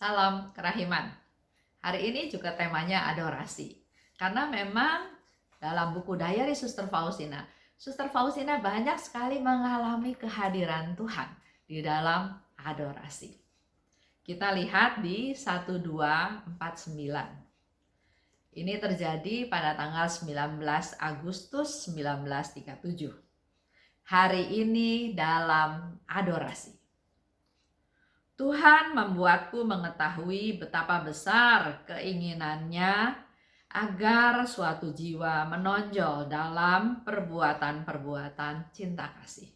Salam kerahiman. Hari ini juga temanya adorasi. Karena memang dalam buku diary Suster Faustina banyak sekali mengalami kehadiran Tuhan di dalam adorasi. Kita lihat di 1249. Ini terjadi pada tanggal 19 Agustus 1937. Hari ini dalam adorasi. Tuhan membuatku mengetahui betapa besar keinginannya agar suatu jiwa menonjol dalam perbuatan-perbuatan cinta kasih.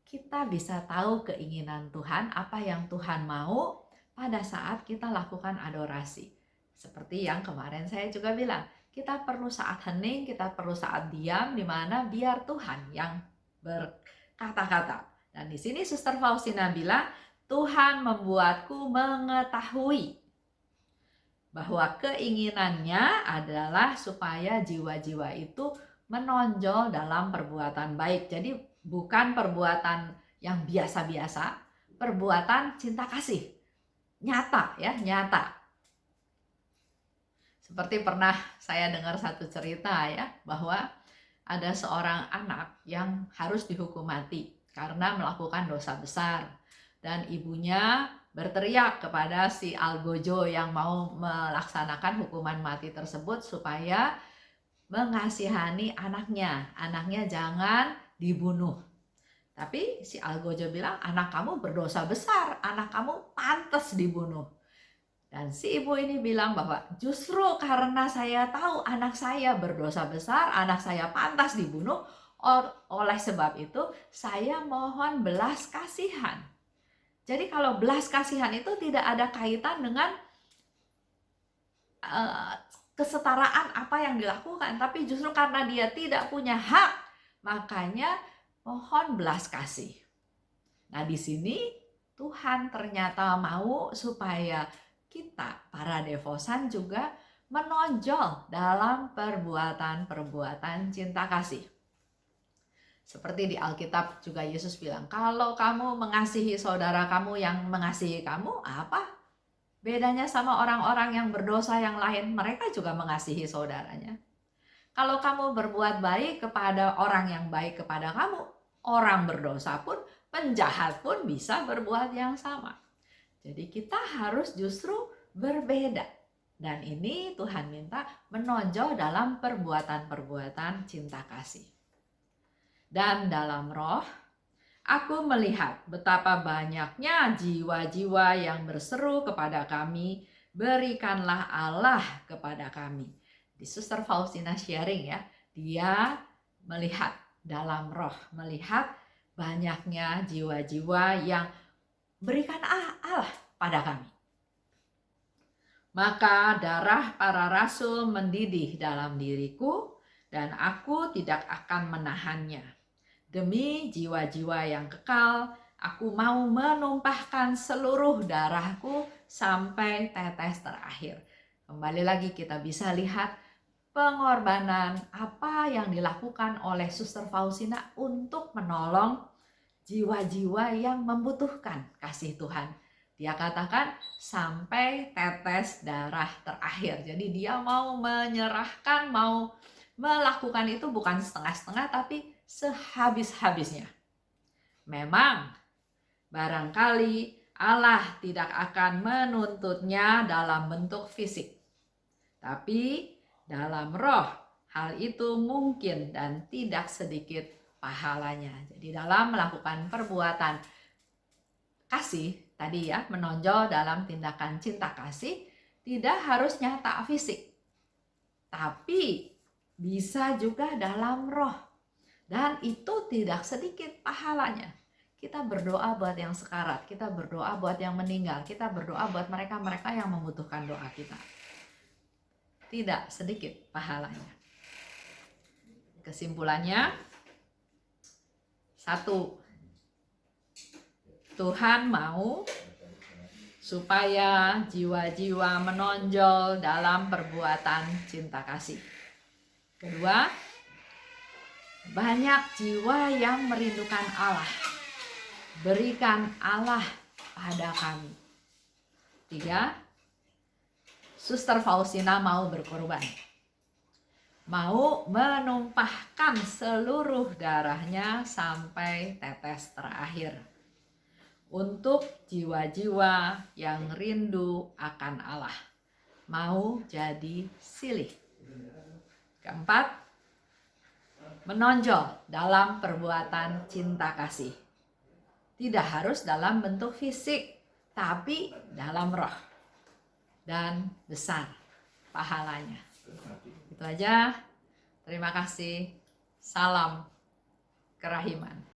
Kita bisa tahu keinginan Tuhan, apa yang Tuhan mau pada saat kita lakukan adorasi. Seperti yang kemarin saya juga bilang, kita perlu saat hening, kita perlu saat diam, di mana biar Tuhan yang berkata-kata. Dan di sini Suster Faustina bilang, Tuhan membuatku mengetahui bahwa keinginannya adalah supaya jiwa-jiwa itu menonjol dalam perbuatan baik. Jadi bukan perbuatan yang biasa-biasa, perbuatan cinta kasih. Nyata ya, nyata. Seperti pernah saya dengar satu cerita ya, bahwa ada seorang anak yang harus dihukum mati karena melakukan dosa besar. Dan ibunya berteriak kepada si algojo yang mau melaksanakan hukuman mati tersebut supaya mengasihani anaknya. Anaknya jangan dibunuh. Tapi si algojo bilang, anak kamu berdosa besar, anak kamu pantas dibunuh. Dan si ibu ini bilang bahwa justru karena saya tahu anak saya berdosa besar, anak saya pantas dibunuh, oleh sebab itu saya mohon belas kasihan. Jadi kalau belas kasihan itu tidak ada kaitan dengan kesetaraan apa yang dilakukan, tapi justru karena dia tidak punya hak, makanya mohon belas kasih. Nah, di sini Tuhan ternyata mau supaya kita, para devosan juga menonjol dalam perbuatan-perbuatan cinta kasih. Seperti di Alkitab juga Yesus bilang, kalau kamu mengasihi saudara kamu yang mengasihi kamu, apa bedanya sama orang-orang yang berdosa yang lain? Mereka juga mengasihi saudaranya. Kalau kamu berbuat baik kepada orang yang baik kepada kamu, orang berdosa pun, penjahat pun bisa berbuat yang sama. Jadi kita harus justru berbeda. Dan ini Tuhan minta menonjol dalam perbuatan-perbuatan cinta kasih. Dan dalam roh, aku melihat betapa banyaknya jiwa-jiwa yang berseru kepada kami, berikanlah Allah kepada kami. Di Suster Faustina sharing ya, dia melihat dalam roh, melihat banyaknya jiwa-jiwa yang berikan Allah pada kami. Maka darah para rasul mendidih dalam diriku, dan aku tidak akan menahannya. Demi jiwa-jiwa yang kekal, aku mau menumpahkan seluruh darahku sampai tetes terakhir. Kembali lagi kita bisa lihat pengorbanan apa yang dilakukan oleh Suster Faustina untuk menolong jiwa-jiwa yang membutuhkan kasih Tuhan. Dia katakan sampai tetes darah terakhir. Jadi dia mau menyerahkan, mau melakukan itu bukan setengah-setengah, tapi sehabis-habisnya. Memang barangkali Allah tidak akan menuntutnya dalam bentuk fisik, tapi dalam roh hal itu mungkin dan tidak sedikit pahalanya. Jadi dalam melakukan perbuatan kasih tadi ya, menonjol dalam tindakan cinta kasih, tidak harus nyata fisik, tapi bisa juga dalam roh. Dan itu tidak sedikit pahalanya. Kita berdoa buat yang sekarat, kita berdoa buat yang meninggal, kita berdoa buat mereka-mereka yang membutuhkan doa kita. Tidak sedikit pahalanya. Kesimpulannya, 1. Tuhan mau supaya jiwa-jiwa menonjol dalam perbuatan cinta kasih. 2, banyak jiwa yang merindukan Allah. Berikan Allah pada kami. 3. Suster Faustina mau berkorban. Mau menumpahkan seluruh darahnya sampai tetes terakhir untuk jiwa-jiwa yang rindu akan Allah. Mau jadi silih. Keempat, menonjol dalam perbuatan cinta kasih. Tidak harus dalam bentuk fisik, tapi dalam roh. Dan besar pahalanya. Itu aja. Terima kasih. Salam kerahiman.